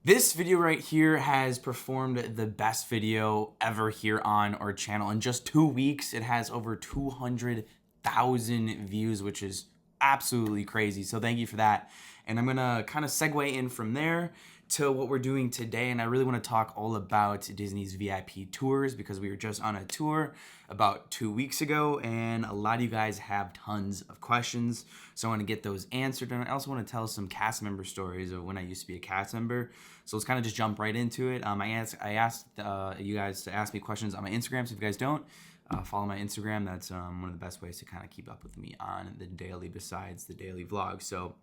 This video right here has performed the best video ever here on our channel. In just 2 weeks, it has over 200,000 views, which is absolutely crazy. So thank you for that. And I'm gonna kind of segue in from there to what we're doing today. And I really want to talk all about Disney's VIP tours because we were just on a tour about 2 weeks ago and a lot of you guys have tons of questions. So I want to get those answered. And I also want to tell some cast member stories of when I used to be a cast member. So let's kind of just jump right into it. I asked you guys to ask me questions on my Instagram. So if you guys don't, follow my Instagram. That's one of the best ways to kind of keep up with me on the daily besides the daily vlog. So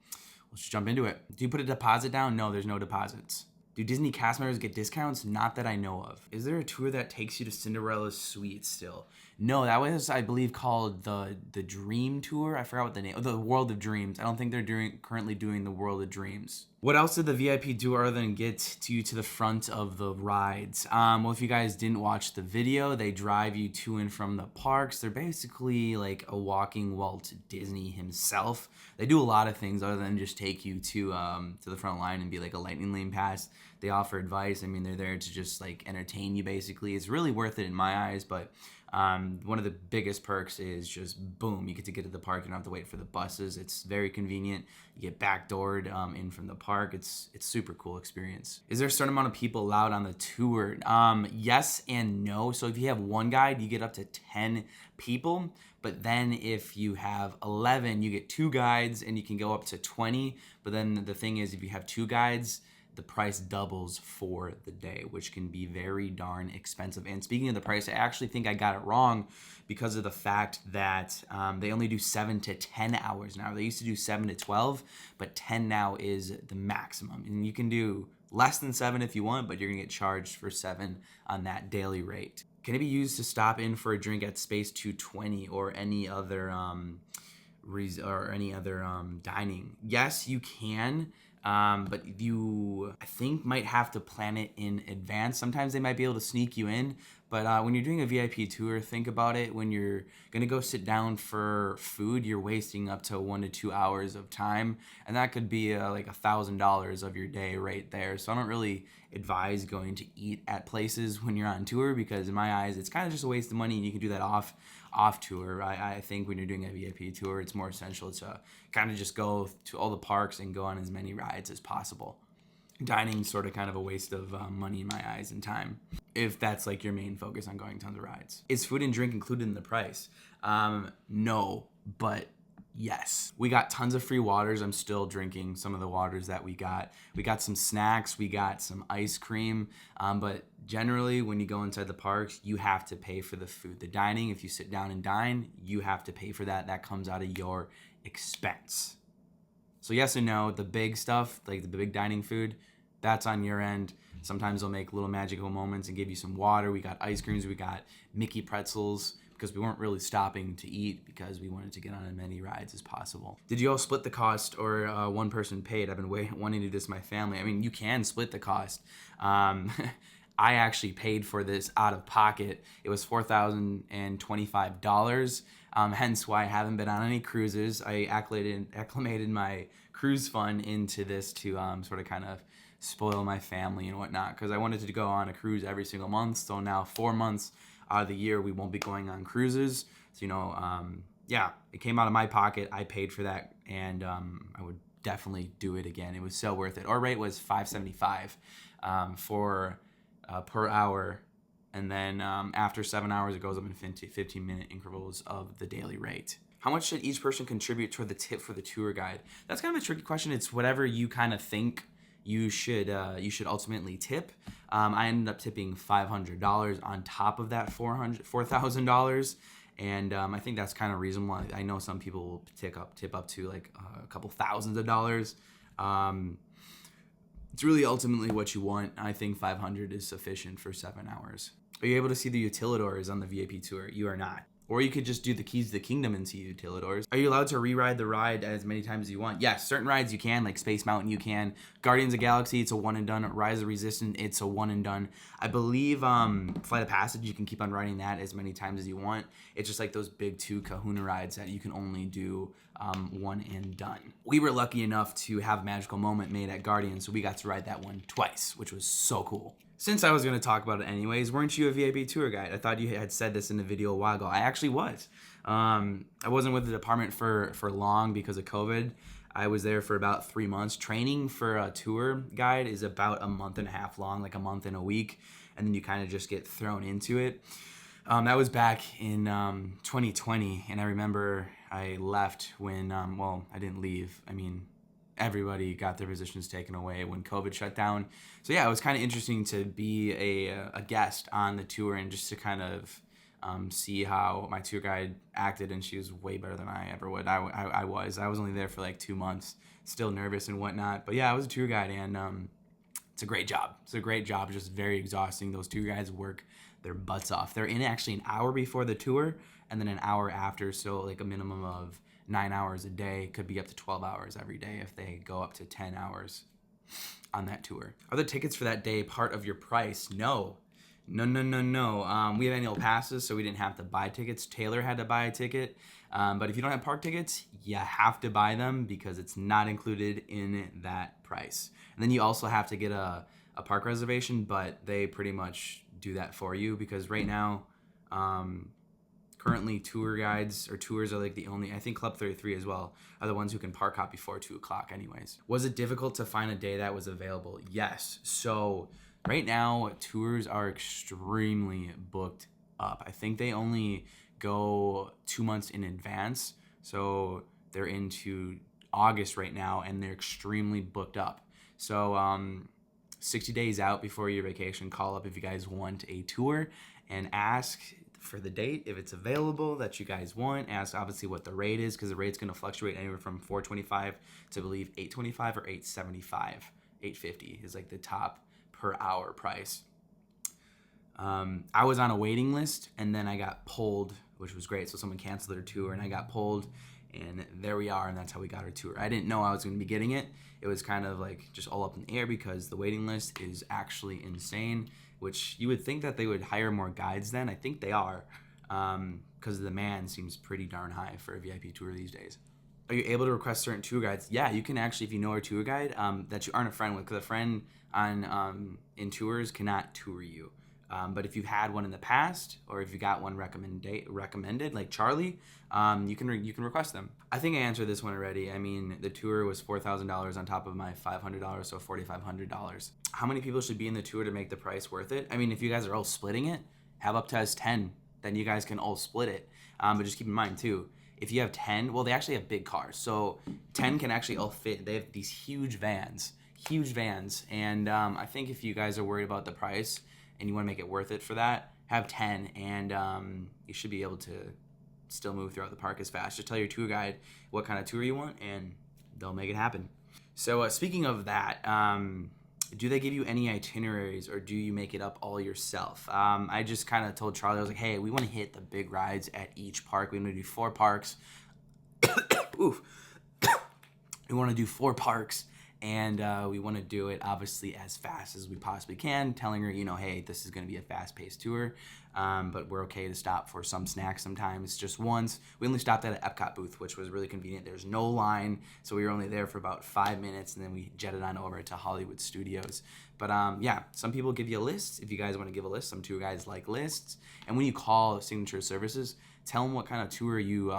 let's just jump into it. Do you put a deposit down? No, there's no deposits. Do Disney cast members get discounts? Not that I know of. Is there a tour that takes you to Cinderella's suite still? No, that was, I believe, called the Dream Tour. I forgot what the name, the World of Dreams. I don't think they're currently doing the World of Dreams. What else did the VIP do other than get to you to the front of the rides? Well, if you guys didn't watch the video, they drive you to and from the parks. They're basically like a walking Walt Disney himself. They do a lot of things other than just take you to the front line and be like a lightning lane pass. They offer advice. I mean, they're there to just like entertain you basically. It's really worth it in my eyes, but one of the biggest perks is just boom, you get to the park. You don't have to wait for the buses. It's very convenient. You get backdoored in from the park. It's super cool experience. Is there a certain amount of people allowed on the tour? Yes and no. So if you have one guide, you get up to 10 people. But then if you have 11, you get 2 guides and you can go up to 20. But then the thing is, if you have 2 guides, the price doubles for the day, which can be very darn expensive. And speaking of the price, I actually think I got it wrong because of the fact that they only do 7 to 10 hours now. They used to do 7 to 12, but 10 now is the maximum. And you can do less than 7 if you want, but you're gonna get charged for 7 on that daily rate. Can it be used to stop in for a drink at Space 220 or any other dining? Yes, you can. But you, I think, might have to plan it in advance. Sometimes they might be able to sneak you in, but when you're doing a VIP tour, think about it. When you're gonna go sit down for food, you're wasting up to 1 to 2 hours of time, and that could be like $1,000 of your day right there. So I don't really advise going to eat at places when you're on tour because in my eyes, it's kind of just a waste of money, and you can do that off tour. I think when you're doing a VIP tour, it's more essential to kind of just go to all the parks and go on as many rides as possible. Dining's sort of kind of a waste of money in my eyes and time, if that's like your main focus on going tons of rides. Is food and drink included in the price? No, but yes. We got tons of free waters. I'm still drinking some of the waters that we got. We got some snacks, we got some ice cream, but generally when you go inside the parks, you have to pay for the food. The dining, if you sit down and dine, you have to pay for that. That comes out of your expense. So yes and no. The big stuff, like the big dining food, that's on your end. Sometimes they'll make little magical moments and give you some water. We got ice creams, we got Mickey pretzels, because we weren't really stopping to eat because we wanted to get on as many rides as possible. Did you all split the cost or one person paid? I've been wanting to do this with my family. I mean, you can split the cost. I actually paid for this out of pocket. It was $4,025, hence why I haven't been on any cruises. I acclimated my cruise fund into this to sort of kind of spoil my family and whatnot, because I wanted to go on a cruise every single month. So now 4 months out of the year we won't be going on cruises. So yeah, it came out of my pocket. I paid for that, and I would definitely do it again. It was so worth it. Our rate was $575 for per hour, and then after 7 hours it goes up in 15-minute intervals of the daily rate. How much should each person contribute toward the tip for the tour guide? That's kind of a tricky question. It's whatever you kind of think you should ultimately tip. I ended up tipping $500 on top of that $4,000, and I think that's kind of reasonable. I know some people will tip up to like a couple thousands of dollars. It's really ultimately what you want. I think $500 is sufficient for 7 hours. Are you able to see the utilidors on the VIP tour? You are not. Or you could just do the Keys to the Kingdom and see utilidors. Are you allowed to re-ride the ride as many times as you want? Yes, certain rides you can, like Space Mountain you can. Guardians of the Galaxy, it's a one and done. Rise of the Resistance, it's a one and done. I believe Flight of Passage, you can keep on riding that as many times as you want. It's just like those big 2 kahuna rides that you can only do one and done. We were lucky enough to have a magical moment made at Guardian, so we got to ride that one twice, which was so cool. Since I was going to talk about it anyways, weren't you a VIP tour guide? I thought you had said this in the video a while ago. I actually was. I wasn't with the department for long because of COVID. I was there for about 3 months. Training for a tour guide is about a month and a half long, like a month and a week, and then you kind of just get thrown into it. That was back in 2020, and I remember I left when, well, I didn't leave. I mean, everybody got their positions taken away when COVID shut down. So yeah, it was kind of interesting to be a guest on the tour and just to kind of see how my tour guide acted, and she was way better than I ever would. I was only there for like 2 months, still nervous and whatnot. But yeah, I was a tour guide, and it's a great job. It's a great job, just very exhausting. Those tour guides work their butts off. They're in actually an hour before the tour and then an hour after, so like a minimum of 9 hours a day, could be up to 12 hours every day if they go up to 10 hours on that tour. Are the tickets for that day part of your price? No. We have annual passes, so we didn't have to buy tickets. Taylor had to buy a ticket, but if you don't have park tickets, you have to buy them because it's not included in that price. And then you also have to get a park reservation, but they pretty much do that for you because right now, currently tour guides or tours are like the only, I think Club 33 as well, are the ones who can park hop before 2 o'clock anyways. Was it difficult to find a day that was available? Yes. So right now, tours are extremely booked up. I think they only go 2 months in advance. So they're into August right now, and they're extremely booked up. So 60 days out before your vacation, call up if you guys want a tour and ask for the date if it's available that you guys want. Ask obviously what the rate is, because the rate's going to fluctuate anywhere from $425 to, I believe, $825 or $875. $850 is like the top per hour price. I was on a waiting list, and then I got pulled, which was great. So someone canceled their tour, and I got pulled, and there we are, and that's how we got our tour. I didn't know I was going to be getting it. It was kind of like just all up in the air because the waiting list is actually insane, which you would think that they would hire more guides then. I think they are, because the demand seems pretty darn high for a VIP tour these days. Are you able to request certain tour guides? Yeah, you can actually, if you know a tour guide that you aren't a friend with, because a friend on in tours cannot tour you. But if you've had one in the past, or if you got one recommended, like Charlie, you can request them. I think I answered this one already. I mean, the tour was $4,000 on top of my $500, so $4,500. How many people should be in the tour to make the price worth it? I mean, if you guys are all splitting it, have up to as 10, then you guys can all split it. But just keep in mind too, if you have 10, well, they actually have big cars, so 10 can actually all fit. They have these huge vans, and I think if you guys are worried about the price and you want to make it worth it for that, have 10, and you should be able to still move throughout the park as fast. Just tell your tour guide what kind of tour you want, and they'll make it happen. So speaking of that, do they give you any itineraries, or do you make it up all yourself? I just kind of told Charlie, I was like, hey, we want to hit the big rides at each park. We want to do 4 parks. Oof. We want to do 4 parks. And we want to do it, obviously, as fast as we possibly can, telling her, hey, this is going to be a fast-paced tour, but we're okay to stop for some snacks sometimes, just once. We only stopped at an Epcot booth, which was really convenient. There's no line, so we were only there for about 5 minutes, and then we jetted on over to Hollywood Studios. But, yeah, some people give you a list. If you guys want to give a list, some tour guides like lists. And when you call Signature Services, tell them what kind of tour you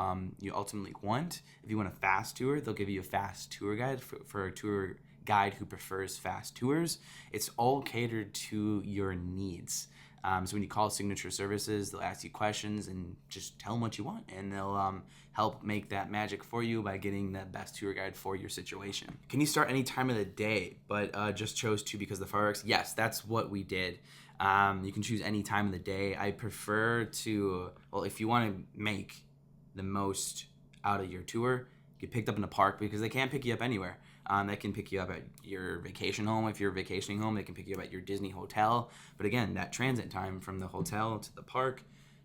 ultimately want. If you want a fast tour, they'll give you a fast tour guide for a tour guide who prefers fast tours. It's all catered to your needs. So when you call Signature Services, they'll ask you questions and just tell them what you want, and they'll help make that magic for you by getting the best tour guide for your situation. Can you start any time of the day, but just chose to because of the fireworks? Yes, that's what we did. You can choose any time of the day. I prefer to, well, if you want to make the most out of your tour, get picked up in the park, because they can't pick you up anywhere. They can pick you up at your vacation home. If you're vacationing home, they can pick you up at your Disney hotel. But again, that transit time from the hotel to the park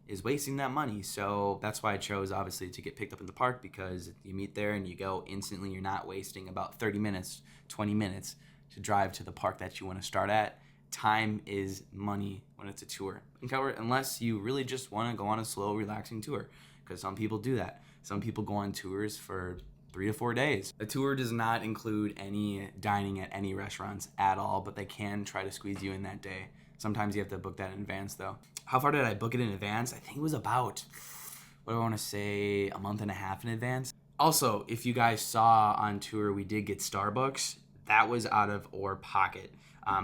is wasting that money. So that's why I chose, obviously, to get picked up in the park, because you meet there and you go instantly. You're not wasting about 30 minutes, 20 minutes to drive to the park that you want to start at. Time is money when it's a tour. Unless you really just want to go on a slow, relaxing tour, because some people do that. Some people go on tours for 3 to 4 days. A tour does not include any dining at any restaurants at all, but they can try to squeeze you in that day. Sometimes you have to book that in advance though. How far did I book it in advance? I think it was about, what do I want to say, a month and a half in advance. Also, if you guys saw on tour, we did get Starbucks. That was out of our pocket.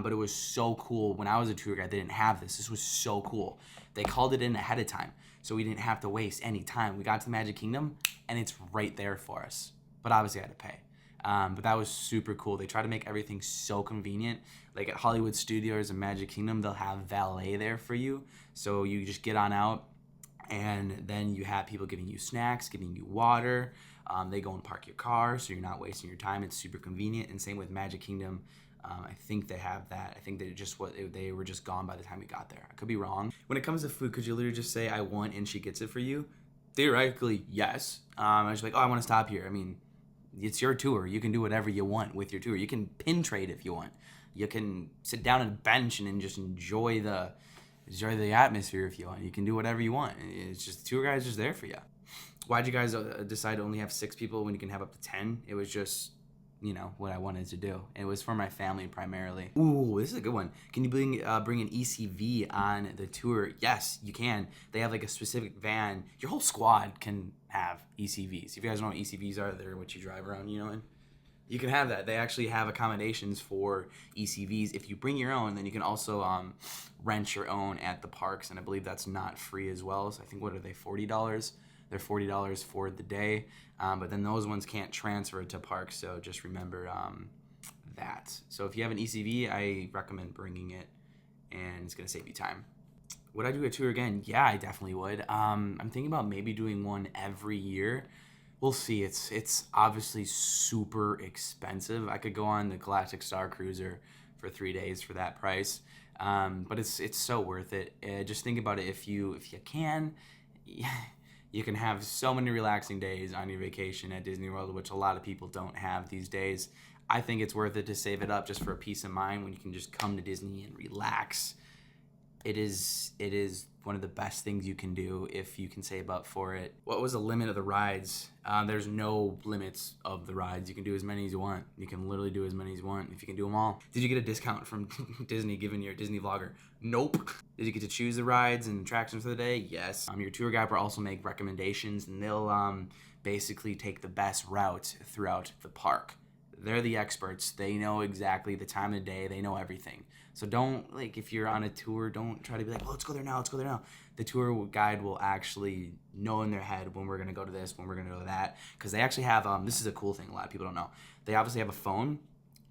But it was so cool. When I was a tour guide, they didn't have this. This was so cool. They called it in ahead of time, so we didn't have to waste any time. We got to the Magic Kingdom, and it's right there for us. But obviously, I had to pay. But that was super cool. They try to make everything so convenient. Like at Hollywood Studios and Magic Kingdom, they'll have valet there for you. So you just get on out, and then you have people giving you snacks, giving you water. They go and park your car, so you're not wasting your time. It's super convenient. And same with Magic Kingdom. I think they have that. I think they were just gone by the time we got there. I could be wrong. When it comes to food, could you literally just say, I want, and she gets it for you? Theoretically, yes. I was like, oh, I want to stop here. I mean, it's your tour. You can do whatever you want with your tour. You can pin trade if you want. You can sit down on a bench and just enjoy the atmosphere if you want. You can do whatever you want. It's just, the tour guide's just there for you. Why'd you guys decide to only have 6 people when you can have up to 10? It was just, what I wanted to do. It was for my family primarily. Ooh, this is a good one. Can you bring an ECV on the tour? Yes, you can. They have like a specific van. Your whole squad can have ECVs. If you guys know what ECVs are, they're what you drive around, and you can have that. They actually have accommodations for ECVs. If you bring your own, then you can also rent your own at the parks, and I believe that's not free as well. So I think, what are they, $40? They're $40 for the day, but then those ones can't transfer to parks, so just remember that. So if you have an ECV, I recommend bringing it, and it's going to save you time. Would I do a tour again? Yeah, I definitely would. I'm thinking about maybe doing one every year. We'll see. It's obviously super expensive. I could go on the Galactic Star Cruiser for 3 days for that price, but it's so worth it. Just think about it. If you can, you can have so many relaxing days on your vacation at Disney World, which a lot of people don't have these days. I think it's worth it to save it up just for a peace of mind when you can just come to Disney and relax. It is one of the best things you can do if you can save up for it. What was the limit of the rides? There's no limits of the rides. You can do as many as you want. You can literally do as many as you want if you can do them all. Did you get a discount from Disney given your Disney vlogger? Nope. Did you get to choose the rides and attractions for the day? Yes. Your tour guide will also make recommendations, and they'll basically take the best route throughout the park. They're the experts. They know exactly the time of the day. They know everything. So don't, if you're on a tour, don't try to be like, oh, let's go there now. The tour guide will actually know in their head when we're going to go to this, when we're going to go to that. Because they actually have, this is a cool thing a lot of people don't know. They obviously have a phone,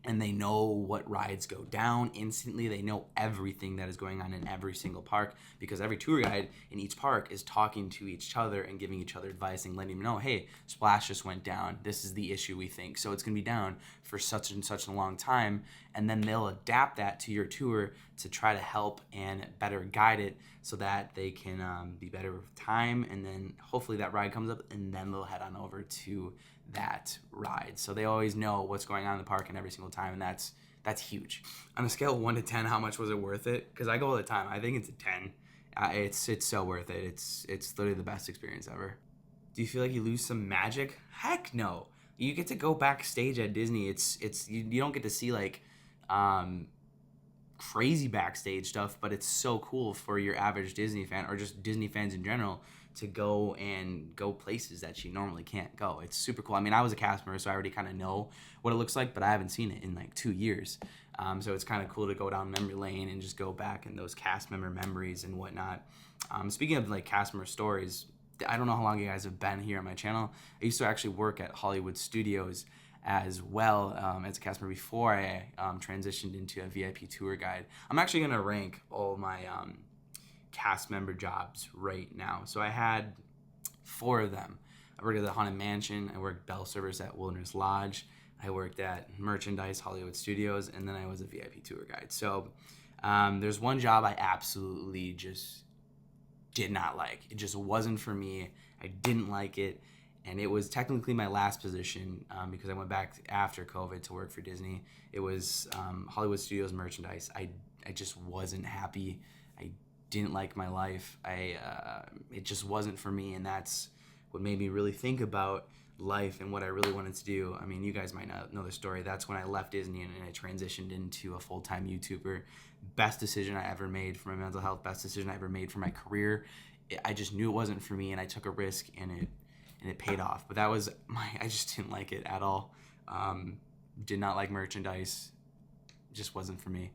and they know what rides go down instantly. They know everything that is going on in every single park, because every tour guide in each park is talking to each other and giving each other advice and letting them know, hey, Splash just went down. This is the issue we think. So it's going to be down for such and such a long time. And then they'll adapt that to your tour to try to help and better guide it so that they can be better with time. And then hopefully that ride comes up, and then they'll head on over to that ride. So they always know what's going on in the park and every single time, and that's huge. On a scale of 1 to 10, how much was it worth it? Because I go all the time. I think it's a 10. It's so worth it. It's literally the best experience ever. Do you feel like you lose some magic? Heck no. You get to go backstage at Disney. It's you don't get to see crazy backstage stuff, but it's so cool for your average Disney fan, or just Disney fans in general, to go places that you normally can't go. It's super cool. I mean, I was a cast member, so I already kind of know what it looks like, but I haven't seen it in 2 years. So it's kind of cool to go down memory lane and just go back in those cast member memories and whatnot. Speaking of cast member stories, I don't know how long you guys have been here on my channel. I used to actually work at Hollywood Studios as well as a cast member before I transitioned into a VIP tour guide. I'm actually going to rank all my cast member jobs right now. So I had 4 of them. I worked at the Haunted Mansion. I worked bell service at Wilderness Lodge. I worked at merchandise, Hollywood Studios, and then I was a VIP tour guide. So there's one job I absolutely just did not like. It just wasn't for me. I didn't like it. And it was technically my last position because I went back after COVID to work for Disney. It was Hollywood Studios merchandise. I just wasn't happy. I didn't like my life. It just wasn't for me, and that's what made me really think about life and what I really wanted to do. I mean, you guys might not know the story. That's when I left Disney and I transitioned into a full-time YouTuber. Best decision I ever made for my mental health, best decision I ever made for my career. I just knew it wasn't for me, and I took a risk, and it paid off. But that was I just didn't like it at all. Did not like merchandise. Just wasn't for me.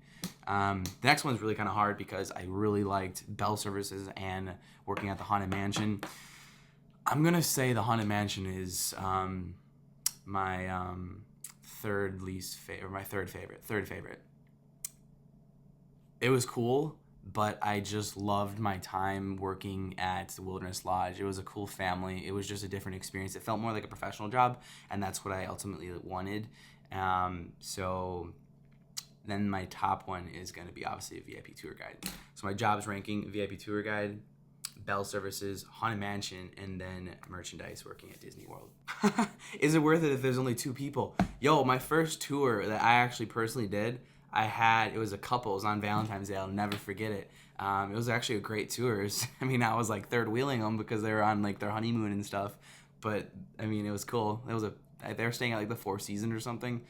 The next one's really kind of hard because I really liked Bell Services and working at the Haunted Mansion. I'm gonna say the Haunted Mansion is my third favorite. It was cool, but I just loved my time working at the Wilderness Lodge. It was a cool family. It was just a different experience. It felt more like a professional job, and that's what I ultimately wanted. So then my top one is going to be obviously a VIP tour guide. So my jobs ranking: VIP tour guide, Bell Services, Haunted Mansion, and then merchandise working at Disney World. Is it worth it if there's only 2 people? Yo, my first tour that I actually personally did, it was a couple. It was on Valentine's Day. I'll never forget it. It was actually a great tour. I mean, I was like third wheeling them because they were on like their honeymoon and stuff. But I mean, it was cool. They were staying at like the Four Seasons or something.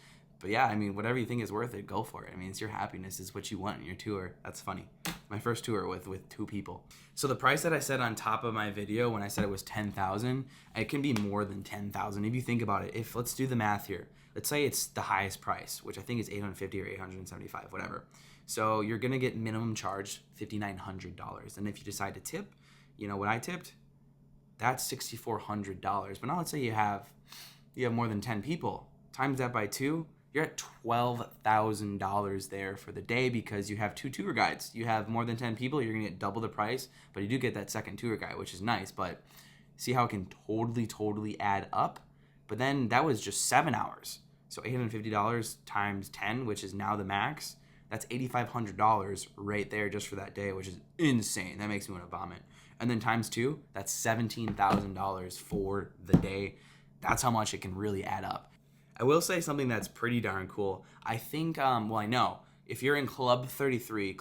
But yeah, I mean, whatever you think is worth it, go for it. I mean, it's your happiness, is what you want in your tour. That's funny. My first tour with 2 people. So the price that I said on top of my video when I said it was $10,000, it can be more than $10,000 if you think about it. Let's do the math here. Let's say it's the highest price, which I think is $850 or $875, whatever. So you're gonna get minimum charge $5,900, and if you decide to tip, you know what I tipped? That's $6,400. But now let's say you have more than 10 people. Times that by 2. You're at $12,000 there for the day because you have 2 tour guides. You have more than 10 people, you're going to get double the price, but you do get that second tour guide, which is nice. But see how it can totally add up? But then that was just 7 hours. So $850 times 10, which is now the max, that's $8,500 right there just for that day, which is insane. That makes me want to vomit. And then times 2, that's $17,000 for the day. That's how much it can really add up. I will say something that's pretty darn cool. I think, I know, if you're in Club 33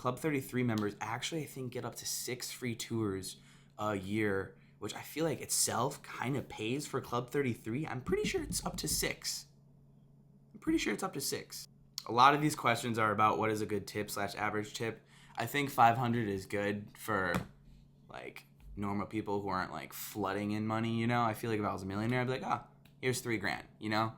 members actually, I think, get up to 6 free tours a year, which I feel like itself kind of pays for Club 33. I'm pretty sure it's up to 6. A lot of these questions are about what is a good tip / average tip. I think 500 is good for, like, normal people who aren't, like, flooding in money, you know? I feel like if I was a millionaire, I'd be like, here's $3,000, you know?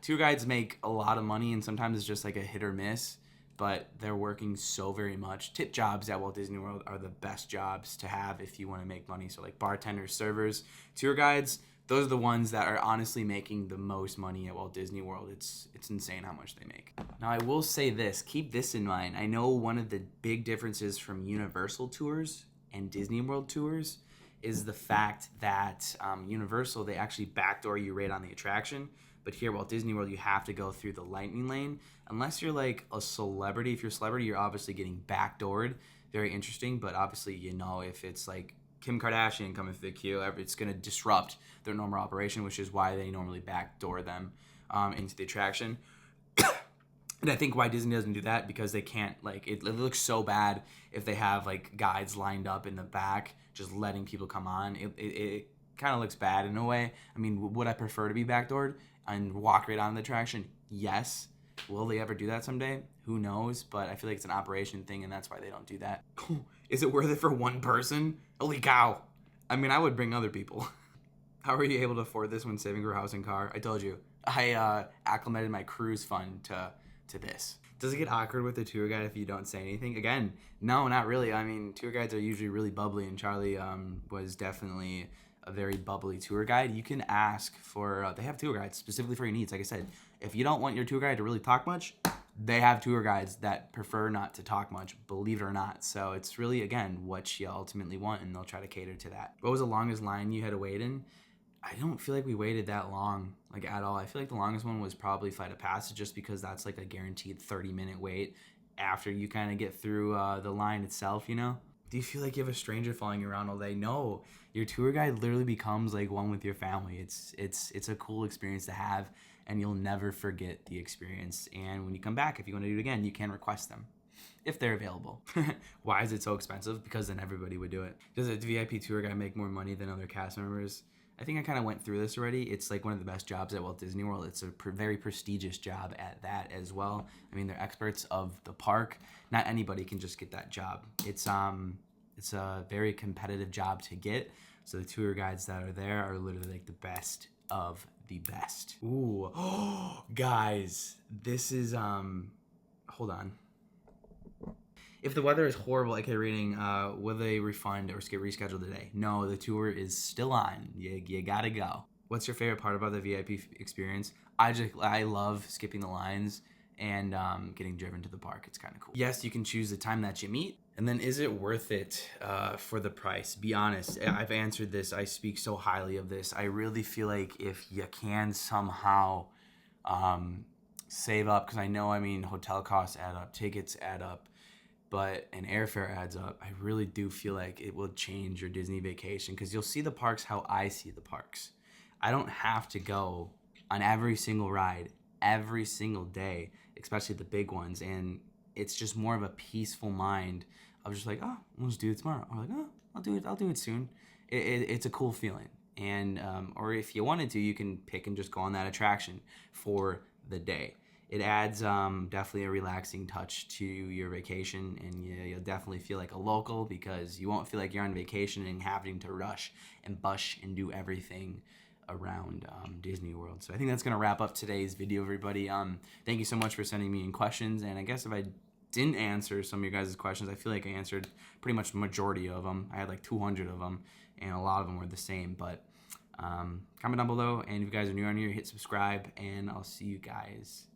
Tour guides make a lot of money, and sometimes it's just like a hit or miss, but they're working so very much. Tip jobs at Walt Disney World are the best jobs to have if you want to make money. So like bartenders, servers, tour guides, those are the ones that are honestly making the most money at Walt Disney World. It's insane how much they make. Now I will say this, keep this in mind. I know one of the big differences from Universal tours and Disney World tours is the fact that Universal, they actually backdoor you right on the attraction. But here, Walt Disney World, you have to go through the lightning lane. Unless you're like a celebrity. If you're a celebrity, you're obviously getting backdoored. Very interesting. But obviously, you know, if it's like Kim Kardashian coming through the queue, it's going to disrupt their normal operation, which is why they normally backdoor them into the attraction. And I think why Disney doesn't do that, because they can't, like, it looks so bad if they have, like, guides lined up in the back just letting people come on. It kind of looks bad in a way. I mean, would I prefer to be backdoored and walk right on the attraction? Yes. Will they ever do that someday? Who knows? But I feel like it's an operation thing, and that's why they don't do that. Is it worth it for one person? Holy cow. I mean, I would bring other people. How are you able to afford this when saving for house and car? I told you. I acclimated my cruise fund to this. Does it get awkward with the tour guide if you don't say anything? Again, no, not really. I mean, tour guides are usually really bubbly, and Charlie was definitely a very bubbly tour guide. You can ask for, they have tour guides specifically for your needs. Like I said, if you don't want your tour guide to really talk much, they have tour guides that prefer not to talk much, believe it or not. So it's really, again, what you ultimately want, and they'll try to cater to that. What was the longest line you had to wait in? I don't feel like we waited that long, like, at all. I feel like the longest one was probably Flight of Passage, just because that's like a guaranteed 30-minute wait after you kind of get through the line itself, you know? Do you feel like you have a stranger following you around all day? No, your tour guide literally becomes like one with your family. It's a cool experience to have, and you'll never forget the experience. And when you come back, if you want to do it again, you can request them. if they're available. Why is it so expensive? Because then everybody would do it. Does a VIP tour guide make more money than other cast members? I think I kind of went through this already. It's like one of the best jobs at Walt Disney World. It's a very prestigious job at that as well. I mean, they're experts of the park. Not anybody can just get that job. It's a very competitive job to get. So the tour guides that are there are literally like the best of the best. Ooh, oh, guys, this is hold on. If the weather is horrible, aka raining, will they refund or get rescheduled today? No, the tour is still on. You gotta go. What's your favorite part about the VIP experience? I love skipping the lines and getting driven to the park. It's kind of cool. Yes, you can choose the time that you meet. And then is it worth it for the price? Be honest. I've answered this. I speak so highly of this. I really feel like if you can somehow save up, because I know, I mean, hotel costs add up, tickets add up, but an airfare adds up. I really do feel like it will change your Disney vacation because you'll see the parks how I see the parks. I don't have to go on every single ride every single day, especially the big ones. And it's just more of a peaceful mind of just like, oh, we'll just do it tomorrow. Or like, oh, I'll do it soon. It's a cool feeling. And, or if you wanted to, you can pick and just go on that attraction for the day. It adds definitely a relaxing touch to your vacation, and you'll definitely feel like a local because you won't feel like you're on vacation and having to rush and bush and do everything around Disney World. So I think that's going to wrap up today's video, everybody. Thank you so much for sending me in questions, and I guess if I didn't answer some of your guys' questions, I feel like I answered pretty much the majority of them. I had like 200 of them, and a lot of them were the same, but comment down below, and if you guys are new on here, hit subscribe, and I'll see you guys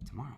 tomorrow.